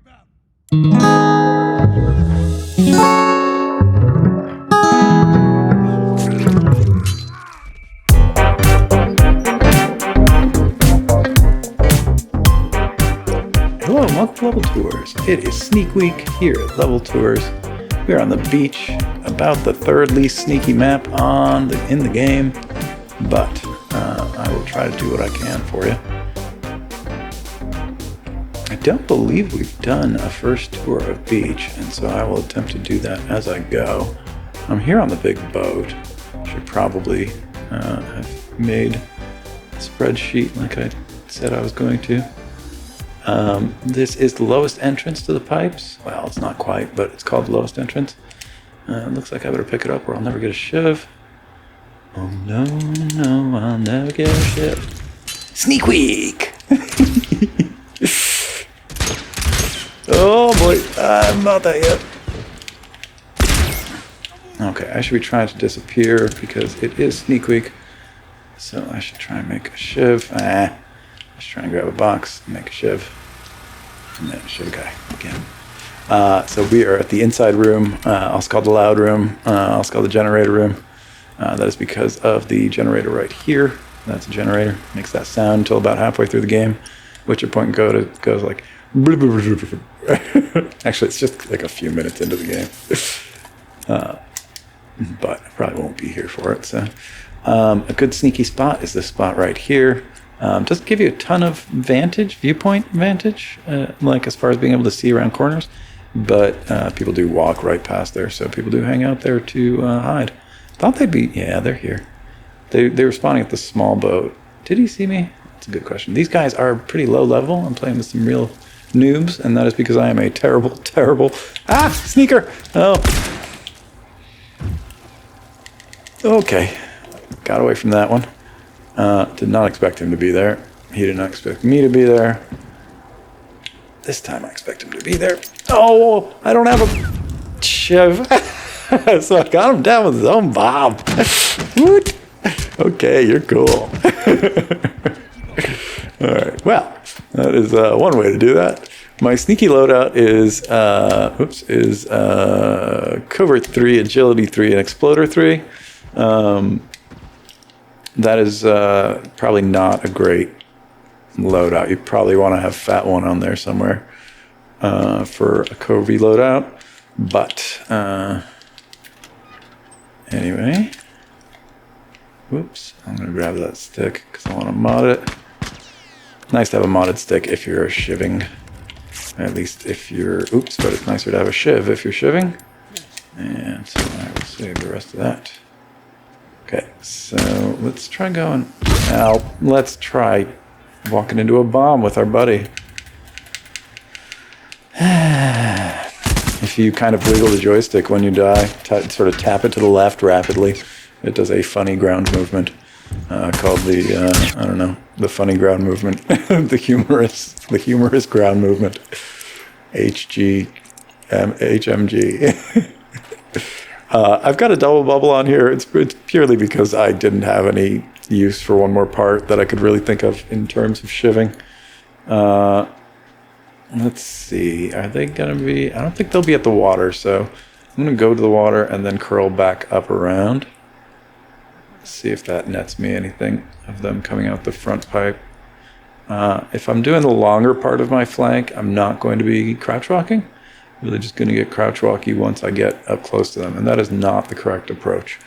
Hello, welcome to Level Tours. It is Sneak Week here at Level Tours. We are on the beach, about the third least sneaky map in the game, but I will try to do what I can for you. I don't believe we've done a first tour of beach, and so I will attempt to do that as I go. I'm here on the big boat. Should probably have made a spreadsheet like I said I was going to. This is the lowest entrance to the pipes. Well, it's not quite, but it's called the lowest entrance. It looks like I better pick it up or I'll never get a shiv. Oh no, no, I'll never get a shiv. Sneak Week! Oh boy, I'm not there yet. Okay, I should be trying to disappear because it is Sneak Week. So I should try and make a shiv. Let's try and grab a box and make a shiv. And then shiv guy again. So we are at the inside room, also called the loud room, also called the generator room. That is because of the generator right here. That's a generator. Makes that sound until about halfway through the game, which at point goes like. Actually, it's just like a few minutes into the game. But I probably won't be here for it. So a good sneaky spot is this spot right here. Doesn't give you a ton of viewpoint vantage, like as far as being able to see around corners, but people do walk right past there, so people do hang out there to hide. Thought they'd be, yeah, they're here. They were spawning at the small boat. Did he see me? That's a good question. These guys are pretty low level. I'm playing with some real noobs, and that is because I am a terrible, terrible, sneaker! Oh. Okay, got away from that one. Did not expect him to be there. He did not expect me to be there. This time I expect him to be there. Oh, I don't have a shiv. So I got him down with his own bomb. Okay, you're cool. All right, well, that is one way to do that. My sneaky loadout is Covert 3, Agility 3, and Exploder 3. That is probably not a great loadout. You probably want to have Fat One on there somewhere for a Covey loadout. But anyway, whoops, I'm going to grab that stick because I want to mod it. Nice to have a modded stick if you're shivving. At least if you're, oops, but it's nicer to have a shiv if you're shivving. And so I will save the rest of that. Okay, so let's try going. Now, let's try walking into a bomb with our buddy. If you kind of wiggle the joystick when you die, sort of tap it to the left rapidly, it does a funny ground movement called the, I don't know, the funny ground movement, the humorous ground movement, HMG. I've got a double bubble on here. It's purely because I didn't have any use for one more part that I could really think of in terms of shivving. Let's see. Are they going to be... I don't think they'll be at the water, so I'm going to go to the water and then curl back up around. See if that nets me anything of them coming out the front pipe. If I'm doing the longer part of my flank, I'm not going to be crouch walking. Really just going to get crouch walky once I get up close to them, and that is not the correct approach.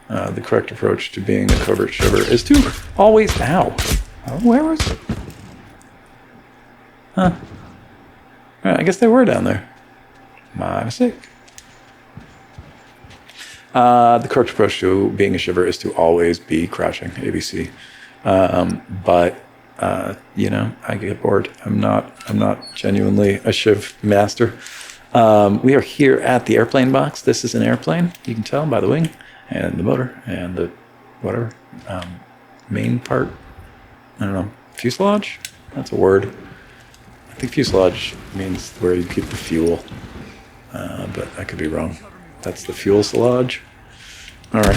The correct approach to being a covert shiver is to always... Ow! Oh, where was it? Huh. Alright, I guess they were down there. My mistake. The correct approach to being a shiver is to always be crouching, ABC. But you know, I get bored. I'm not genuinely a shiv master. We are here at the airplane box. This is an airplane. You can tell by the wing and the motor and the whatever main part. I don't know, fuselage? That's a word. I think fuselage means where you keep the fuel, but I could be wrong. That's the fuselage. All right.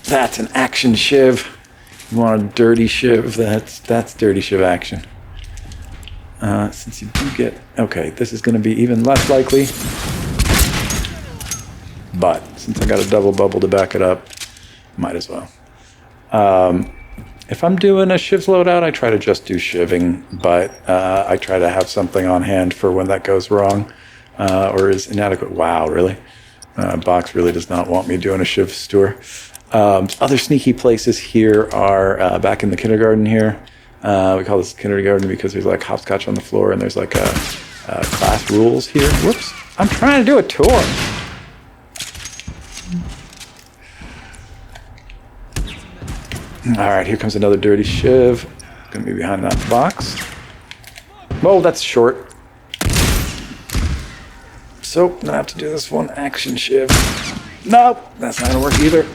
That's an action shiv. You want a dirty shiv? That's dirty shiv action. since you do get... Okay, this is going to be even less likely. But since I got a double bubble to back it up, might as well. If I'm doing a shivs loadout, I try to just do shiving, but I try to have something on hand for when that goes wrong or is inadequate. Wow, really? Box really does not want me doing a shivs tour. Other sneaky places here are back in the kindergarten here. We call this kindergarten because there's like hopscotch on the floor and there's like a class rules here. Whoops, I'm trying to do a tour. All right, here comes another dirty shiv. Gonna be behind that box. Whoa, that's short. So, I'm gonna have to do this one action shiv. Nope, that's not gonna work either.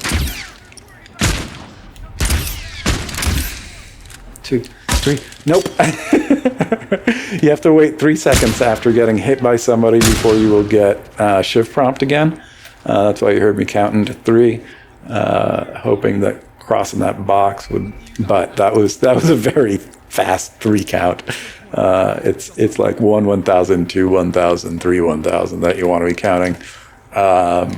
2, 3, nope. You have to wait 3 seconds after getting hit by somebody before you will get shiv prompt again. That's why you heard me counting to 3, hoping that crossing that box would, but that was a very fast 3 count. It's like 1 1000, 2 1000, 3 1000 that you want to be counting. All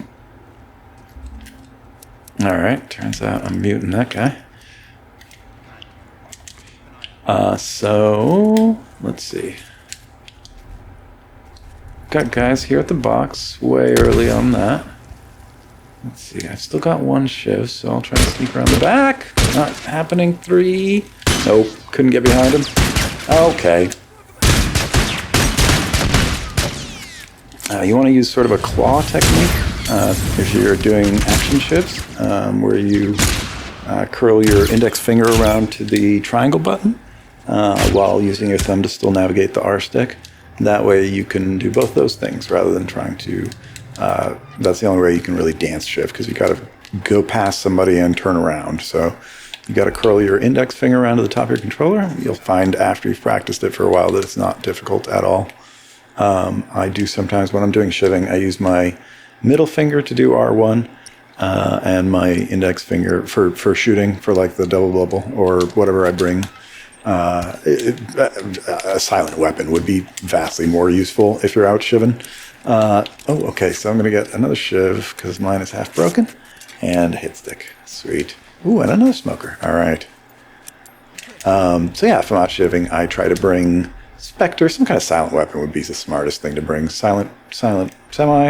right, turns out I'm muting that guy. So let's see. Got guys here at the box way early on that. Let's see, I've still got 1 shiv, so I'll try to sneak around the back. Not happening. 3. Nope, couldn't get behind him. Okay. You want to use sort of a claw technique if you're doing action shivs, where you curl your index finger around to the triangle button while using your thumb to still navigate the R stick. That way you can do both those things rather than trying to... that's the only way you can really dance shift, because you got to go past somebody and turn around. So you got to curl your index finger around to the top of your controller. You'll find after you've practiced it for a while that it's not difficult at all. I do sometimes when I'm doing shiving, I use my middle finger to do R1 and my index finger for shooting, for like the double bubble or whatever I bring. A silent weapon would be vastly more useful if you're out shiving. Okay, so I'm going to get another shiv because mine is half broken. And a hit stick. Sweet. Ooh, and another smoker. All right. So yeah, if I'm out shiving, I try to bring Spectre. Some kind of silent weapon would be the smartest thing to bring. Silent semi,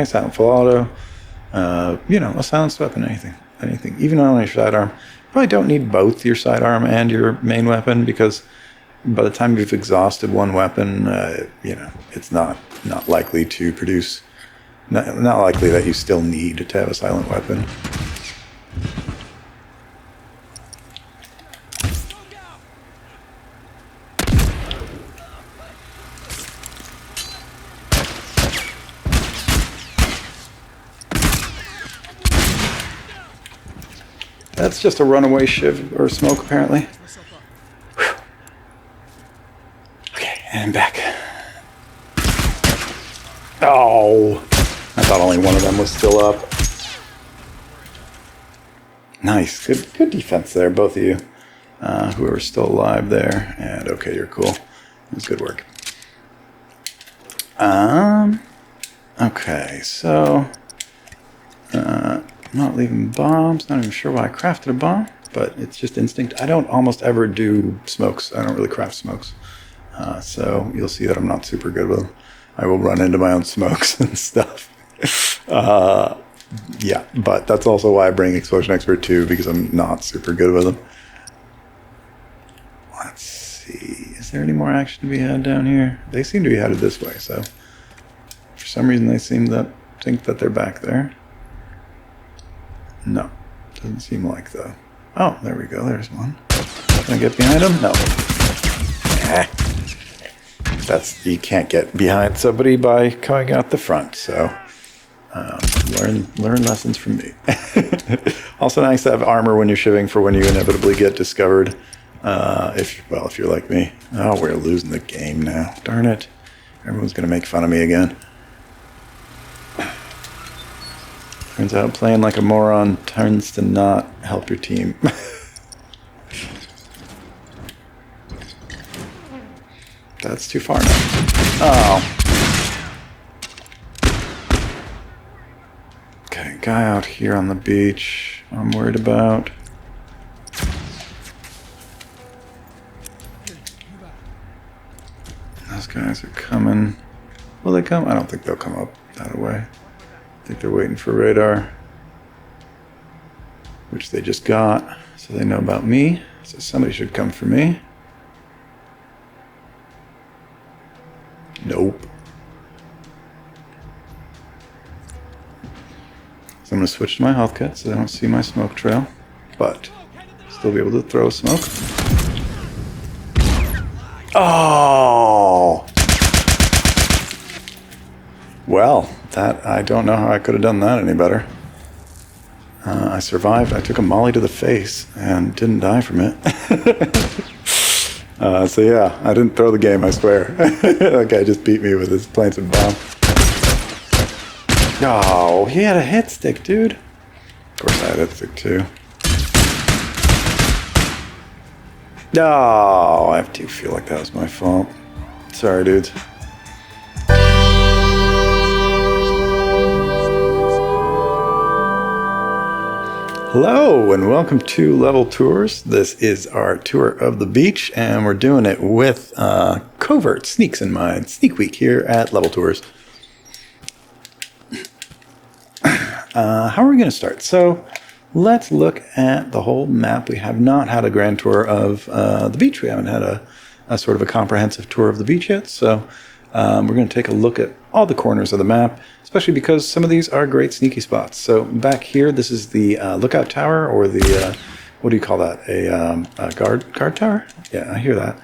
silent full auto. A silenced weapon, anything. Even on your sidearm. Probably don't need both your sidearm and your main weapon, because by the time you've exhausted one weapon, it's not likely to produce, not likely that you still need to have a silent weapon. That's just a runaway shiv or smoke, apparently. Whew. Okay, and I'm back. Oh, I thought only one of them was still up. Nice, good defense there, both of you. Whoever's still alive there, and okay, you're cool. It was good work. Okay, so I'm not leaving bombs. Not even sure why I crafted a bomb, but it's just instinct. I don't almost ever do smokes. I don't really craft smokes. So you'll see that I'm not super good with them. I will run into my own smokes and stuff. Yeah, but that's also why I bring Explosion Expert 2, because I'm not super good with them. Let's see. Is there any more action to be had down here? They seem to be headed this way, so for some reason they seem to think that they're back there. No, doesn't seem like though. Oh, there we go. There's one. Can I get behind him? No. You can't get behind somebody by coming out the front. So learn lessons from me. Also nice to have armor when you're shiving for when you inevitably get discovered. If you're like me. Oh, we're losing the game now. Darn it. Everyone's gonna make fun of me again. Turns out playing like a moron tends to not help your team. That's too far now. Oh. Okay, guy out here on the beach I'm worried about. Those guys are coming. Will they come? I don't think they'll come up that way. I think they're waiting for radar, which they just got, so they know about me. So somebody should come for me. Nope. So I'm going to switch to my health kit so they don't see my smoke trail, but still be able to throw smoke. Oh! Well, that I don't know how I could have done that any better. I survived. I took a molly to the face and didn't die from it. So yeah, I didn't throw the game, I swear. That guy just beat me with his plants and bomb. Oh, he had a hit stick, dude. Of course I had a hit stick too. No, I do feel like that was my fault. Sorry, dudes. Hello and welcome to Level Tours. This is our tour of the beach and we're doing it with covert sneaks in mind. Sneak week here at Level Tours. How are we going to start? So let's look at the whole map. We have not had a grand tour of the beach. We haven't had a sort of a comprehensive tour of the beach yet. So we're going to take a look at all the corners of the map, especially because some of these are great sneaky spots. So back here, this is the lookout tower, or the, what do you call that? A guard tower? Yeah, I hear that.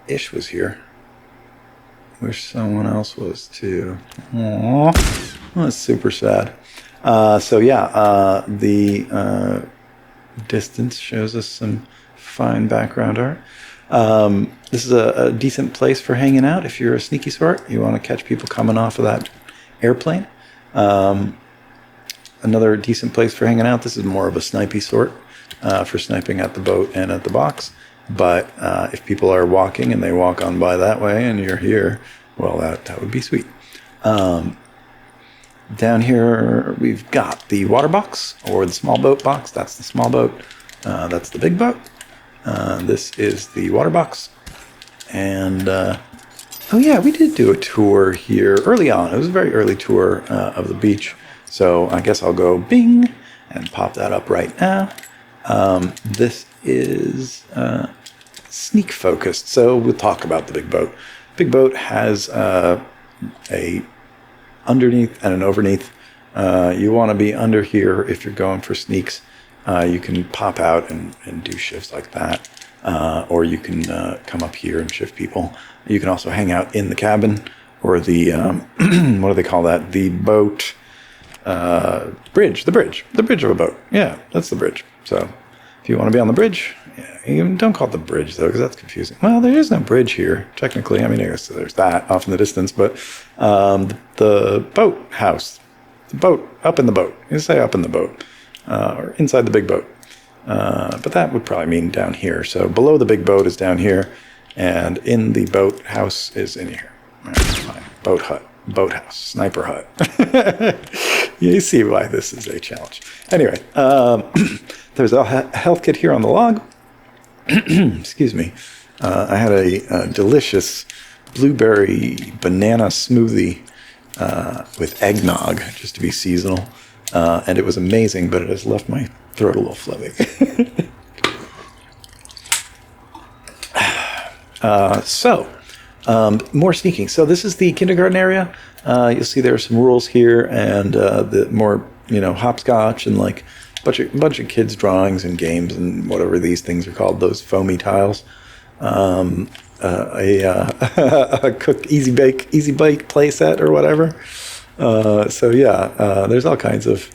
Ish was here. Wish someone else was too. Aww. That's super sad. So yeah, the distance shows us some fine background art. This is a decent place for hanging out if you're a sneaky sort. You want to catch people coming off of that airplane. Another decent place for hanging out. This is more of a snipey sort for sniping at the boat and at the box. But if people are walking and they walk on by that way and you're here, well, that would be sweet. Down here we've got the water box, or the small boat box. That's the small boat. That's the big boat. This is the water box. And, oh yeah, we did do a tour here early on. It was a very early tour of the beach. So I guess I'll go bing and pop that up right now. This is sneak focused. So we'll talk about the big boat. Big boat has a underneath and an overneath. You want to be under here if you're going for sneaks. You can pop out and do shifts like that. Or you can come up here and shift people. You can also hang out in the cabin, or the, what do they call that? The boat, bridge, the bridge of a boat. Yeah, that's the bridge. So if you want to be on the bridge, yeah, you don't call it the bridge though, because that's confusing. Well, there is no bridge here, technically. I mean, I guess there's that off in the distance, but the boat house, the boat, up in the boat. You say up in the boat, or inside the big boat. But that would probably mean down here. So below the big boat is down here, and in the boat house is in here. All right, fine. Boat hut, boat house, sniper hut. You see why this is a challenge. Anyway, there's a health kit here on the log. Excuse me. I had a delicious blueberry banana smoothie with eggnog, just to be seasonal. And it was amazing, but it has left my throat a little phlegmy. More sneaking. So this is the kindergarten area. You'll see there are some rules here, and the more, hopscotch and like bunch of kids' drawings and games and whatever these things are called, those foamy tiles. A cook easy bake play set or whatever. So yeah, there's all kinds of,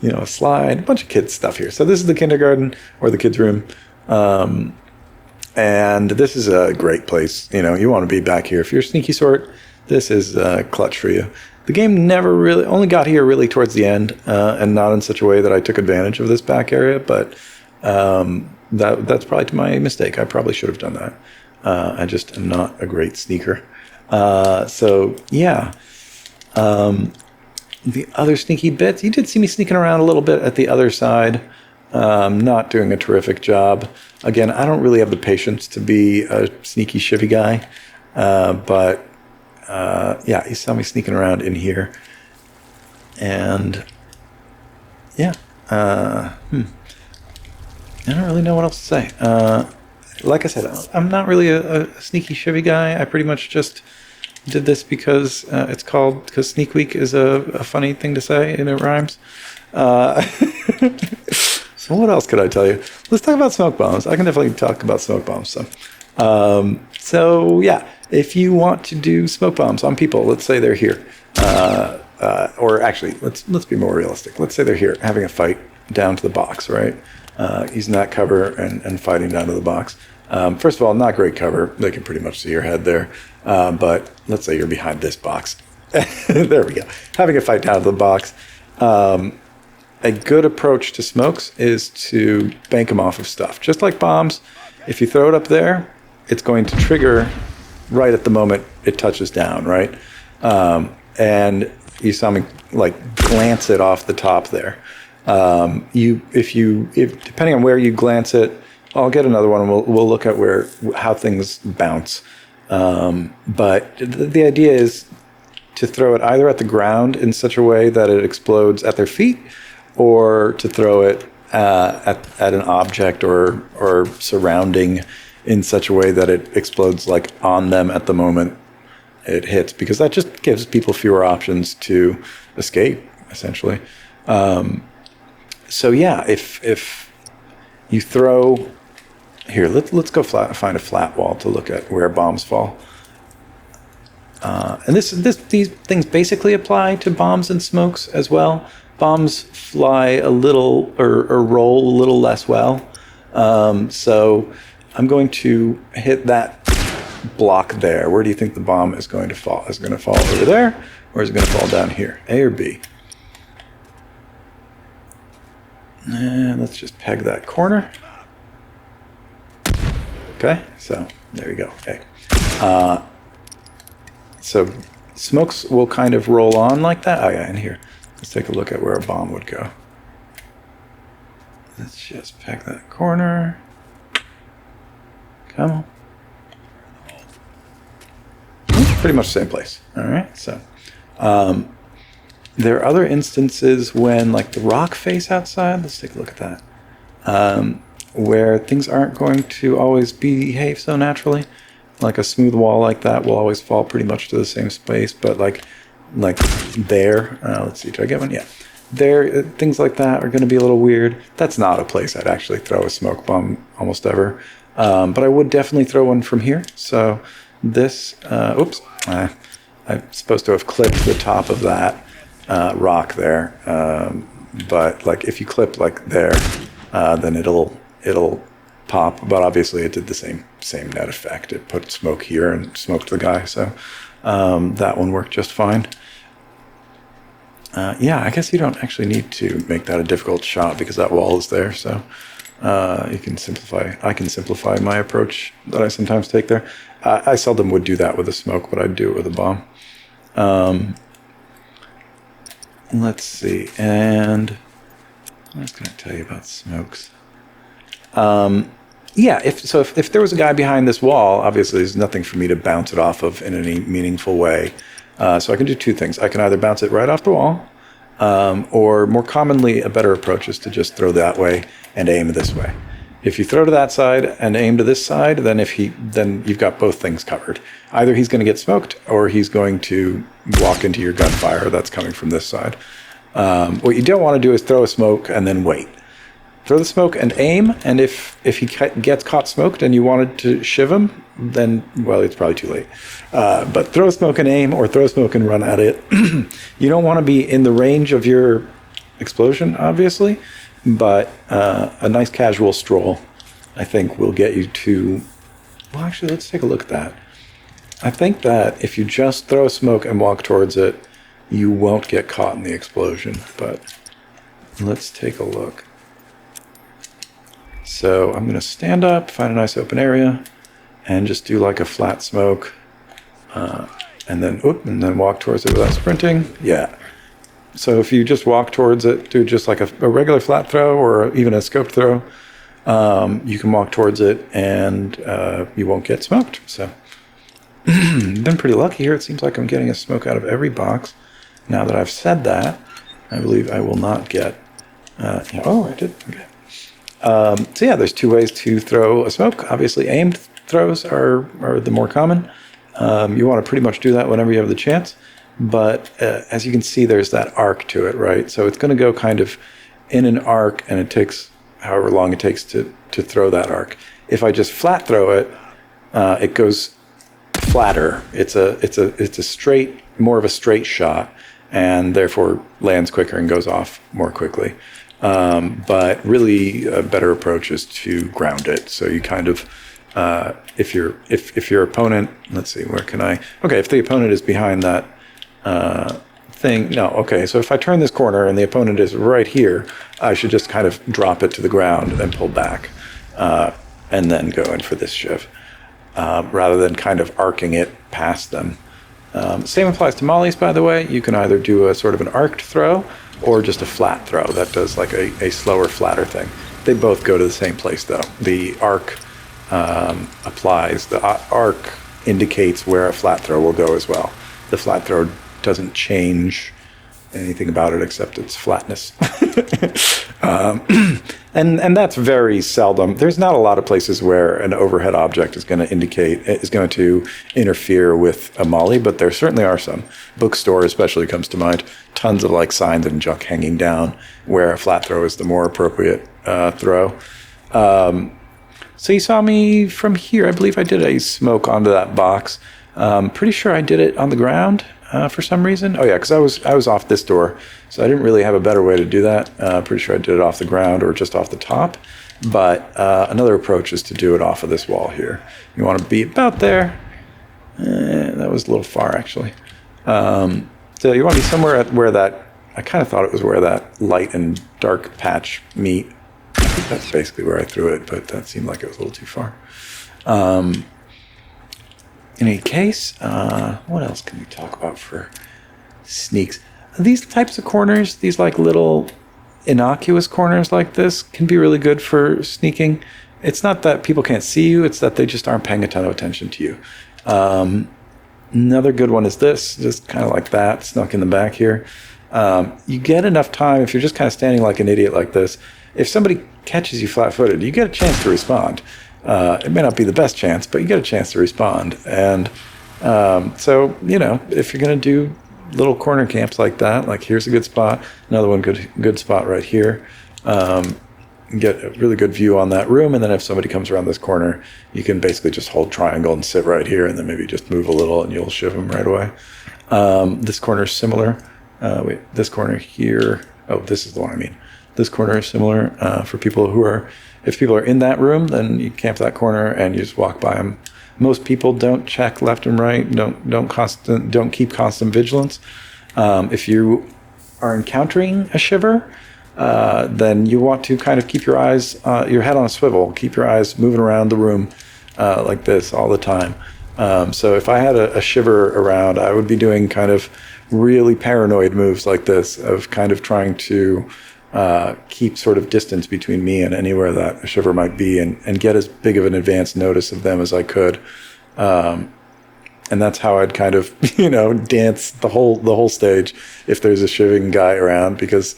a slide, a bunch of kids stuff here. So this is the kindergarten, or the kids' room. And this is a great place. You want to be back here. If you're a sneaky sort, this is clutch for you. The game never really, only got here really towards the end, and not in such a way that I took advantage of this back area, but that's probably to my mistake. I probably should have done that. I just am not a great sneaker. So yeah. The other sneaky bits, you did see me sneaking around a little bit at the other side. Not doing a terrific job. Again, I don't really have the patience to be a sneaky shivy guy. But yeah, you saw me sneaking around in here. And yeah, I don't really know what else to say. Like I said, I'm not really a sneaky shivy guy. I pretty much just did this because because Sneak Week is a funny thing to say and it rhymes. So what else could I tell you? Let's talk about smoke bombs. I can definitely talk about smoke bombs. So yeah, if you want to do smoke bombs on people, let's say they're here, or actually, let's be more realistic. Let's say they're here having a fight down to the box, right? Using that cover and fighting down to the box. First of all, not great cover. They can pretty much see your head there. But let's say you're behind this box. There we go. Having a fight down to the box. A good approach to smokes is to bank them off of stuff. Just like bombs, if you throw it up there, it's going to trigger right at the moment it touches down, right? And you saw me like glance it off the top there. If depending on where you glance it, I'll get another one and we'll look at how things bounce. But the idea is to throw it either at the ground in such a way that it explodes at their feet, or to throw it at an object or surrounding in such a way that it explodes like on them at the moment it hits, because that just gives people fewer options to escape, essentially. So yeah, if you throw here, let's go find a flat wall to look at where bombs fall. And these things basically apply to bombs and smokes as well. Bombs fly a little or roll a little less well. So I'm going to hit that block there. Where do you think the bomb is going to fall? Is it going to fall over there, or is it going to fall down here? A or B? And let's just peg that corner. Okay, so there we go. Okay. So smokes will kind of roll on like that. Oh yeah, in here. Let's take a look at where a bomb would go. Let's just peg that corner. Come on. Pretty much the same place. All right, so there are other instances when, like the rock face outside, let's take a look at that, where things aren't going to always behave so naturally. Like a smooth wall like that will always fall pretty much to the same space, but like there, let's see, do I get one? Yeah. There, things like that are going to be a little weird. That's not a place I'd actually throw a smoke bomb almost ever. But I would definitely throw one from here. So this, oops, I'm supposed to have clipped the top of that rock there. But like if you clip like there, then it'll pop. But obviously it did the same net effect. It put smoke here and smoked the guy. So that one worked just fine. Yeah, I guess you don't actually need to make that a difficult shot because that wall is there. So I can simplify my approach that I sometimes take there. I seldom would do that with a smoke, but I'd do it with a bomb. Let's see, and what else can I tell you about smokes? Yeah, if there was a guy behind this wall, obviously there's nothing for me to bounce it off of in any meaningful way. So I can do two things. I can either bounce it right off the wall, or more commonly, a better approach is to just throw that way and aim this way. If you throw to that side and aim to this side, then you've got both things covered. Either he's going to get smoked, or he's going to walk into your gunfire that's coming from this side. What you don't want to do is throw a smoke and then wait. Throw the smoke and aim, and if he gets caught smoked and you wanted to shiv him, then, well, it's probably too late. But throw smoke and aim, or throw smoke and run at it. You don't want to be in the range of your explosion, obviously, but a nice casual stroll, I think, will get you to... Well, actually, let's take a look at that. I think that if you just throw smoke and walk towards it, you won't get caught in the explosion, but let's take a look. So I'm going to stand up, find a nice open area, and just do like a flat smoke, and then walk towards it without sprinting. Yeah. So if you just walk towards it, do just like a regular flat throw or even a scoped throw, you can walk towards it and you won't get smoked. So been pretty lucky here. It seems like I'm getting a smoke out of every box. Now that I've said that, I believe I will not get... oh, I did. Okay. So yeah, there's 2 ways to throw a smoke. Obviously, aimed throws are the more common. You want to pretty much do that whenever you have the chance. But as you can see, there's that arc to it, right? So it's going to go kind of in an arc, and it takes however long it takes to throw that arc. If I just flat throw it, it goes flatter. It's a straight, more of a straight shot, and therefore lands quicker and goes off more quickly. But really, a better approach is to ground it. So you kind of, if your opponent, let's see, where can I? Okay, if the opponent is behind that thing, no, okay. So if I turn this corner and the opponent is right here, I should just kind of drop it to the ground and pull back, and then go in for this shiv, rather than kind of arcing it past them. Same applies to mollies, by the way. You can either do a sort of an arced throw or just a flat throw that does like a slower, flatter thing. They both go to the same place, though. The arc applies. The arc indicates where a flat throw will go as well. The flat throw doesn't change anything about it except its flatness. And that's very seldom. There's not a lot of places where an overhead object is going to interfere with a molly, but there certainly are some. Bookstore especially comes to mind. Tons of like signs and junk hanging down where a flat throw is the more appropriate throw. So you saw me from here. I believe I did a smoke onto that box. Pretty sure I did it on the ground for some reason. Oh yeah, because I was off this door, so I didn't really have a better way to do that. Pretty sure I did it off the ground or just off the top. But another approach is to do it off of this wall here. You want to be about there. That was a little far actually. So you want to be somewhere at where that, I kind of thought it was where that light and dark patch meet. I think that's basically where I threw it, but that seemed like it was a little too far. In any case, what else can we talk about for sneaks? These types of corners, these like little innocuous corners like this, can be really good for sneaking. It's not that people can't see you, it's that they just aren't paying a ton of attention to you. Another good one is this, just kind of like that, snuck in the back here. You get enough time, if you're just kind of standing like an idiot like this, if somebody catches you flat-footed, you get a chance to respond. It may not be the best chance, but you get a chance to respond. And so, you know, if you're going to do little corner camps like that, like here's a good spot, another one good spot right here, get a really good view on that room. And then if somebody comes around this corner, you can basically just hold triangle and sit right here, and then maybe just move a little and you'll shiv them right away. This corner is similar. This corner here, oh, this is the one I mean. This corner is similar for people who are, if people are in that room, then you camp that corner and you just walk by them. Most people don't check left and right, don't keep constant vigilance. If you are encountering a shiver, then you want to kind of keep your eyes, your head on a swivel, keep your eyes moving around the room like this all the time. So if I had a shiver around, I would be doing kind of really paranoid moves like this, of kind of trying to keep sort of distance between me and anywhere that a shiver might be, and get as big of an advance notice of them as I could. And that's how I'd kind of, dance the whole stage if there's a shiving guy around, because,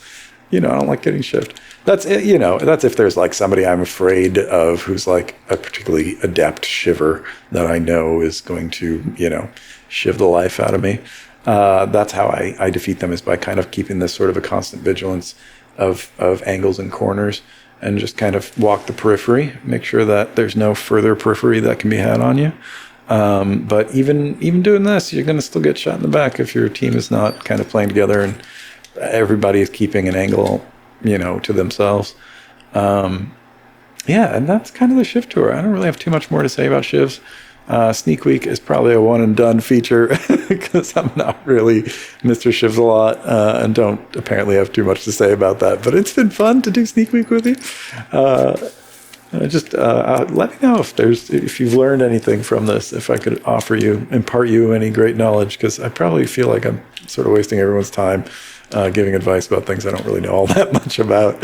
I don't like getting shivved. That's it, that's if there's like somebody I'm afraid of who's like a particularly adept shiver that I know is going to, shiv the life out of me. That's how I defeat them, is by kind of keeping this sort of a constant vigilance of angles and corners, and just kind of walk the periphery, make sure that there's no further periphery that can be had on you. But even doing this, you're going to still get shot in the back if your team is not kind of playing together and everybody is keeping an angle, to themselves. Yeah, and that's kind of the shiv tour. I don't really have too much more to say about shivs. Sneak Week is probably a one and done feature because I'm not really Mr. Shivs a lot and don't apparently have too much to say about that. But it's been fun to do Sneak Week with you. Just let me know if you've learned anything from this, if I could impart you any great knowledge, because I probably feel like I'm sort of wasting everyone's time giving advice about things I don't really know all that much about.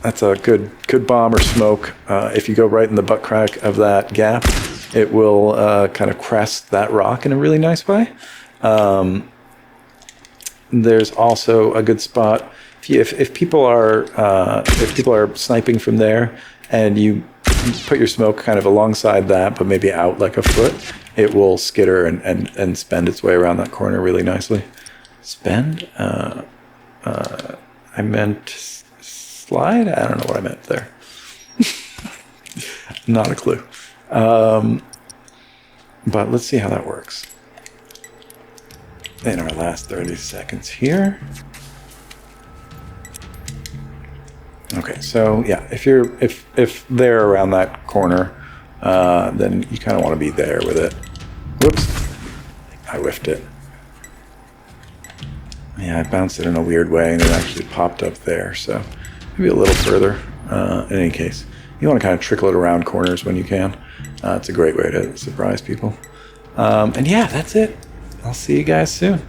That's a good bomb or smoke. If you go right in the butt crack of that gap, it will kind of crest that rock in a really nice way. There's also a good spot if people are sniping from there, and you put your smoke kind of alongside that, but maybe out like a foot, it will skitter and spend its way around that corner really nicely. Spend? I meant slide? I don't know what I meant there. Not a clue. But let's see how that works. In our last 30 seconds here. Okay, so yeah, if they're around that corner, then you kind of want to be there with it. Whoops, I whiffed it. Yeah, I bounced it in a weird way, and it actually popped up there. So maybe a little further. In any case, you want to kind of trickle it around corners when you can. It's a great way to surprise people. And yeah, that's it. I'll see you guys soon.